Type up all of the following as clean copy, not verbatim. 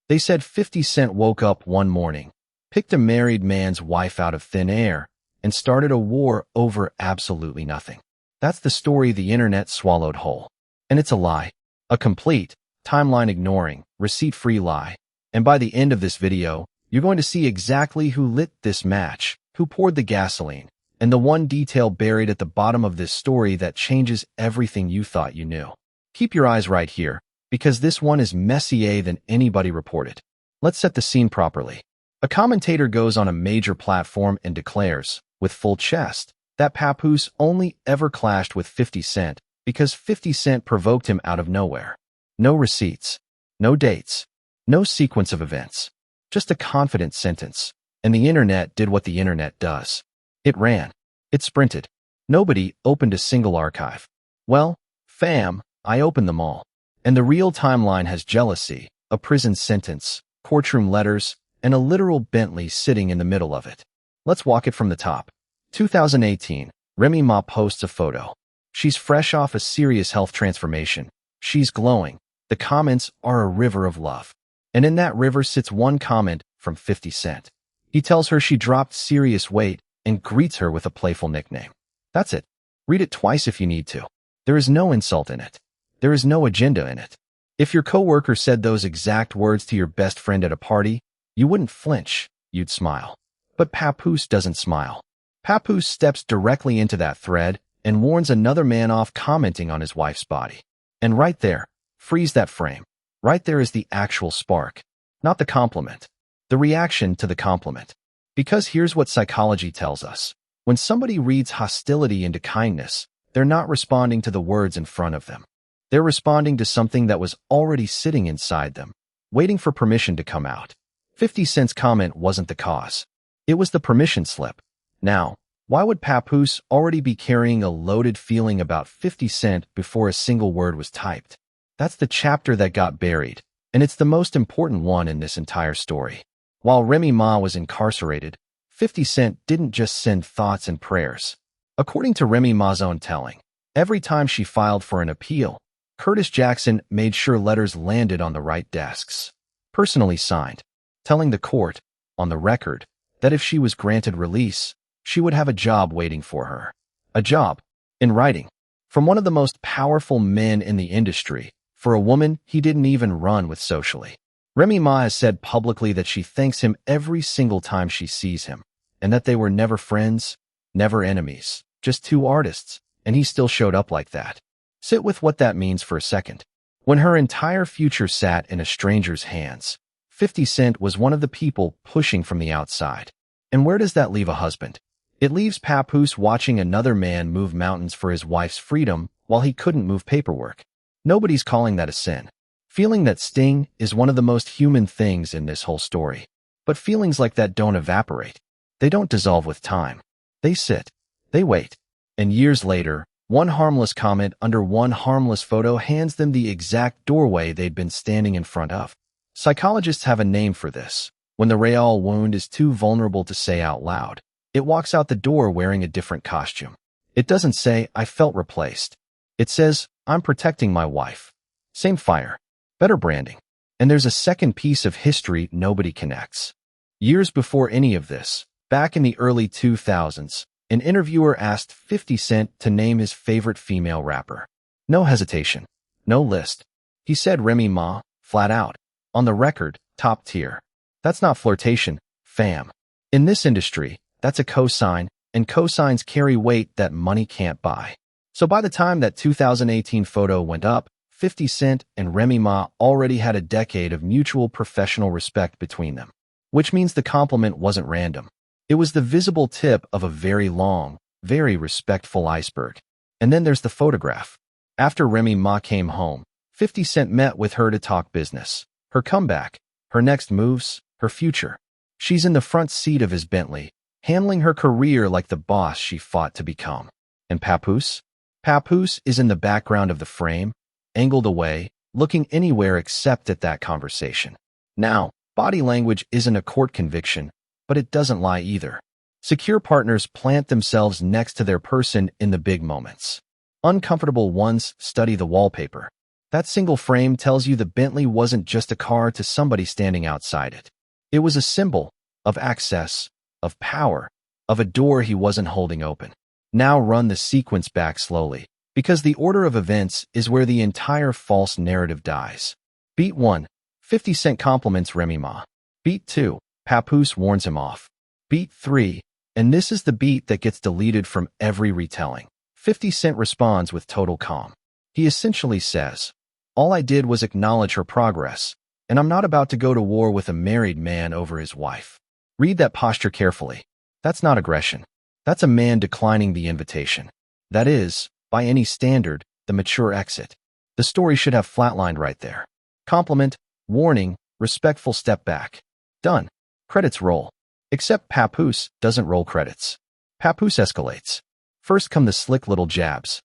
They said 50 Cent woke up one morning, picked a married man's wife out of thin air, and started a war over absolutely nothing. That's the story the internet swallowed whole. And it's a lie. A complete, timeline-ignoring, receipt-free lie. And by the end of this video, you're going to see exactly who lit this match, who poured the gasoline, and the one detail buried at the bottom of this story that changes everything you thought you knew. Keep your eyes right here, because this one is messier than anybody reported. Let's set the scene properly. A commentator goes on a major platform and declares, with full chest, that Papoose only ever clashed with 50 Cent because 50 Cent provoked him out of nowhere. No receipts, no dates, no sequence of events, just a confident sentence. And the internet did what the internet does. It ran. It sprinted. Nobody opened a single archive. Well, fam, I opened them all. And the real timeline has jealousy, a prison sentence, courtroom letters, and a literal Bentley sitting in the middle of it. Let's walk it from the top. 2018, Remy Ma posts a photo. She's fresh off a serious health transformation. She's glowing. The comments are a river of love. And in that river sits one comment from 50 Cent. He tells her she dropped serious weight and greets her with a playful nickname. That's it. Read it twice if you need to. There is no insult in it. There is no agenda in it. If your coworker said those exact words to your best friend at a party, you wouldn't flinch, you'd smile. But Papoose doesn't smile. Papoose steps directly into that thread and warns another man off commenting on his wife's body. And right there, freeze that frame. Right there is the actual spark, not the compliment. The reaction to the compliment. Because here's what psychology tells us. When somebody reads hostility into kindness, they're not responding to the words in front of them. They're responding to something that was already sitting inside them, waiting for permission to come out. 50 Cent's comment wasn't the cause. It was the permission slip. Now, why would Papoose already be carrying a loaded feeling about 50 Cent before a single word was typed? That's the chapter that got buried, and it's the most important one in this entire story. While Remy Ma was incarcerated, 50 Cent didn't just send thoughts and prayers. According to Remy Ma's own telling, every time she filed for an appeal, Curtis Jackson made sure letters landed on the right desks, personally signed, telling the court, on the record, that if she was granted release, she would have a job waiting for her. A job, in writing, from one of the most powerful men in the industry, for a woman he didn't even run with socially. Remy Ma has said publicly that she thanks him every single time she sees him, and that they were never friends, never enemies, just two artists, and he still showed up like that. Sit with what that means for a second. When her entire future sat in a stranger's hands, 50 Cent was one of the people pushing from the outside. And where does that leave a husband? It leaves Papoose watching another man move mountains for his wife's freedom while he couldn't move paperwork. Nobody's calling that a sin. Feeling that sting is one of the most human things in this whole story. But feelings like that don't evaporate. They don't dissolve with time. They sit. They wait. And years later, one harmless comment under one harmless photo hands them the exact doorway they'd been standing in front of. Psychologists have a name for this. When the real wound is too vulnerable to say out loud, it walks out the door wearing a different costume. It doesn't say, I felt replaced. It says, I'm protecting my wife. Same fire. Better branding. And there's a second piece of history nobody connects. Years before any of this, back in the early 2000s, an interviewer asked 50 Cent to name his favorite female rapper. No hesitation. No list. He said Remy Ma, flat out. On the record, top tier. That's not flirtation, fam. In this industry, that's a cosign, and cosigns carry weight that money can't buy. So by the time that 2018 photo went up, 50 Cent and Remy Ma already had a decade of mutual professional respect between them. Which means the compliment wasn't random. It was the visible tip of a very long, very respectful iceberg. And then there's the photograph. After Remy Ma came home, 50 Cent met with her to talk business. Her comeback, her next moves, her future. She's in the front seat of his Bentley, handling her career like the boss she fought to become. And Papoose? Papoose is in the background of the frame, angled away, looking anywhere except at that conversation. Now, body language isn't a court conviction, but it doesn't lie either. Secure partners plant themselves next to their person in the big moments. Uncomfortable ones study the wallpaper. That single frame tells you the Bentley wasn't just a car to somebody standing outside it. It was a symbol of access, of power, of a door he wasn't holding open. Now run the sequence back slowly, because the order of events is where the entire false narrative dies. Beat 1. 50 Cent compliments Remy Ma. Beat 2. Papoose warns him off. Beat 3. And this is the beat that gets deleted from every retelling. 50 Cent responds with total calm. He essentially says, "All I did was acknowledge her progress, and I'm not about to go to war with a married man over his wife." Read that posture carefully. That's not aggression. That's a man declining the invitation. That is, by any standard, the mature exit. The story should have flatlined right there. Compliment, warning, respectful step back. Done. Credits roll. Except Papoose doesn't roll credits. Papoose escalates. First come the slick little jabs.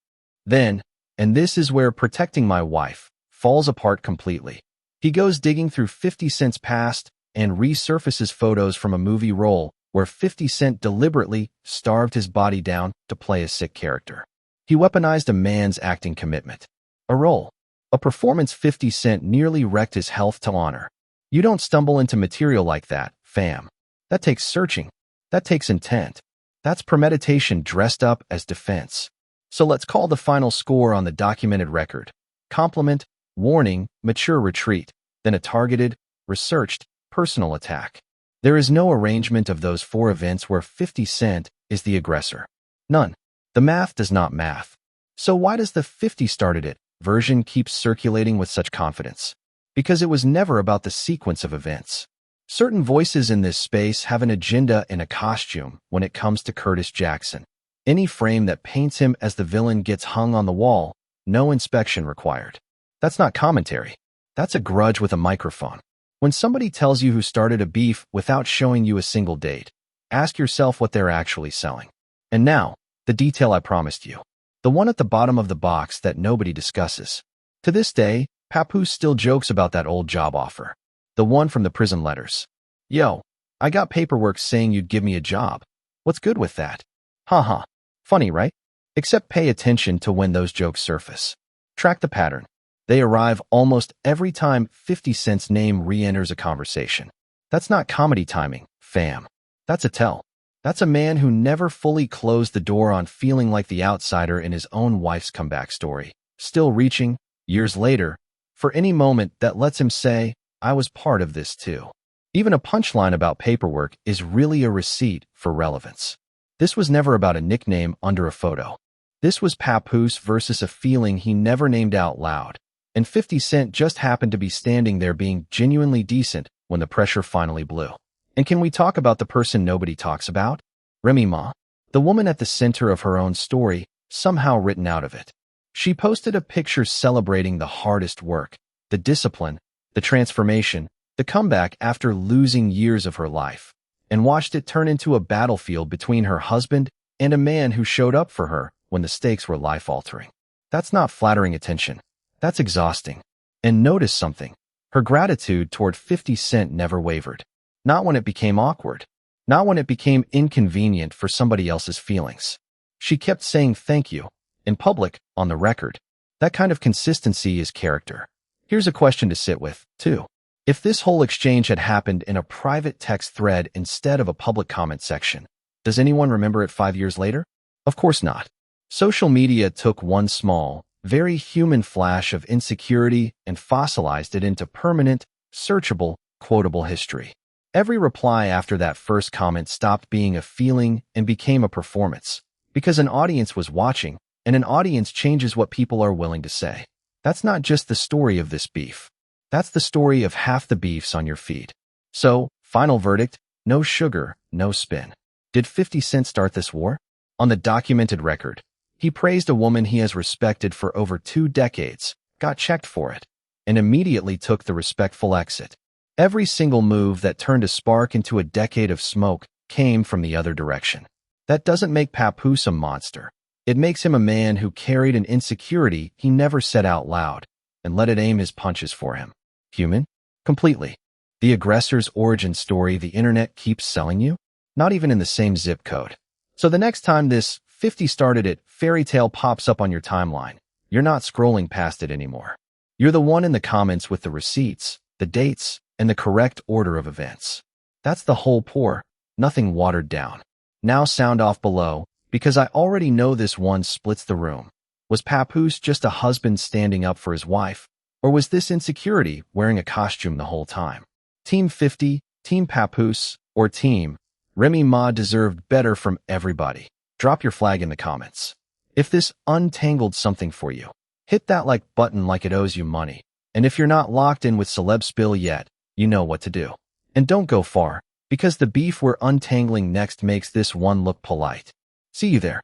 Then, and this is where protecting my wife falls apart completely. He goes digging through 50 Cent's past and resurfaces photos from a movie role where 50 Cent deliberately starved his body down to play a sick character. He weaponized a man's acting commitment. A role. A performance 50 Cent nearly wrecked his health to honor. You don't stumble into material like that, fam. That takes searching. That takes intent. That's premeditation dressed up as defense. So let's call the final score on the documented record. Compliment, warning, mature retreat, then a targeted, researched, personal attack. There is no arrangement of those four events where 50 Cent is the aggressor. None. The math does not math. So why does the 50 started it version keep circulating with such confidence? Because it was never about the sequence of events. Certain voices in this space have an agenda and a costume when it comes to Curtis Jackson. Any frame that paints him as the villain gets hung on the wall, no inspection required. That's not commentary. That's a grudge with a microphone. When somebody tells you who started a beef without showing you a single date, ask yourself what they're actually selling. And now, the detail I promised you. The one at the bottom of the box that nobody discusses. To this day, Papoose still jokes about that old job offer. The one from the prison letters. "Yo, I got paperwork saying you'd give me a job. What's good with that?" Haha. Funny, right? Except pay attention to when those jokes surface. Track the pattern. They arrive almost every time 50 Cent's name re-enters a conversation. That's not comedy timing, fam. That's a tell. That's a man who never fully closed the door on feeling like the outsider in his own wife's comeback story, still reaching, years later, for any moment that lets him say, "I was part of this too." Even a punchline about paperwork is really a receipt for relevance. This was never about a nickname under a photo. This was Papoose versus a feeling he never named out loud. And 50 Cent just happened to be standing there being genuinely decent when the pressure finally blew. And can we talk about the person nobody talks about? Remy Ma, the woman at the center of her own story, somehow written out of it. She posted a picture celebrating the hardest work, the discipline, the transformation, the comeback after losing years of her life, and watched it turn into a battlefield between her husband and a man who showed up for her when the stakes were life-altering. That's not flattering attention. That's exhausting. And notice something. Her gratitude toward 50 Cent never wavered. Not when it became awkward. Not when it became inconvenient for somebody else's feelings. She kept saying thank you, in public, on the record. That kind of consistency is character. Here's a question to sit with, too. If this whole exchange had happened in a private text thread instead of a public comment section, does anyone remember it 5 years later? Of course not. Social media took one small, very human flash of insecurity and fossilized it into permanent, searchable, quotable history. Every reply after that first comment stopped being a feeling and became a performance, because an audience was watching, and an audience changes what people are willing to say. That's not just the story of this beef. That's the story of half the beefs on your feed. So, final verdict, no sugar, no spin. Did 50 Cent start this war? On the documented record, he praised a woman he has respected for over 2 decades, got checked for it, and immediately took the respectful exit. Every single move that turned a spark into a decade of smoke came from the other direction. That doesn't make Papoose a monster. It makes him a man who carried an insecurity he never said out loud and let it aim his punches for him. Human? Completely. The aggressor's origin story the internet keeps selling you? Not even in the same zip code. So the next time this 50 started it fairy tale pops up on your timeline, you're not scrolling past it anymore. You're the one in the comments with the receipts, the dates, and the correct order of events. That's the whole pour, nothing watered down. Now sound off below, because I already know this one splits the room. Was Papoose just a husband standing up for his wife? Or was this insecurity wearing a costume the whole time? Team 50, Team Papoose, or Team Remy Ma deserved better from everybody. Drop your flag in the comments. If this untangled something for you, hit that like button like it owes you money. And if you're not locked in with Celeb Spill yet, you know what to do. And don't go far, because the beef we're untangling next makes this one look polite. See you there.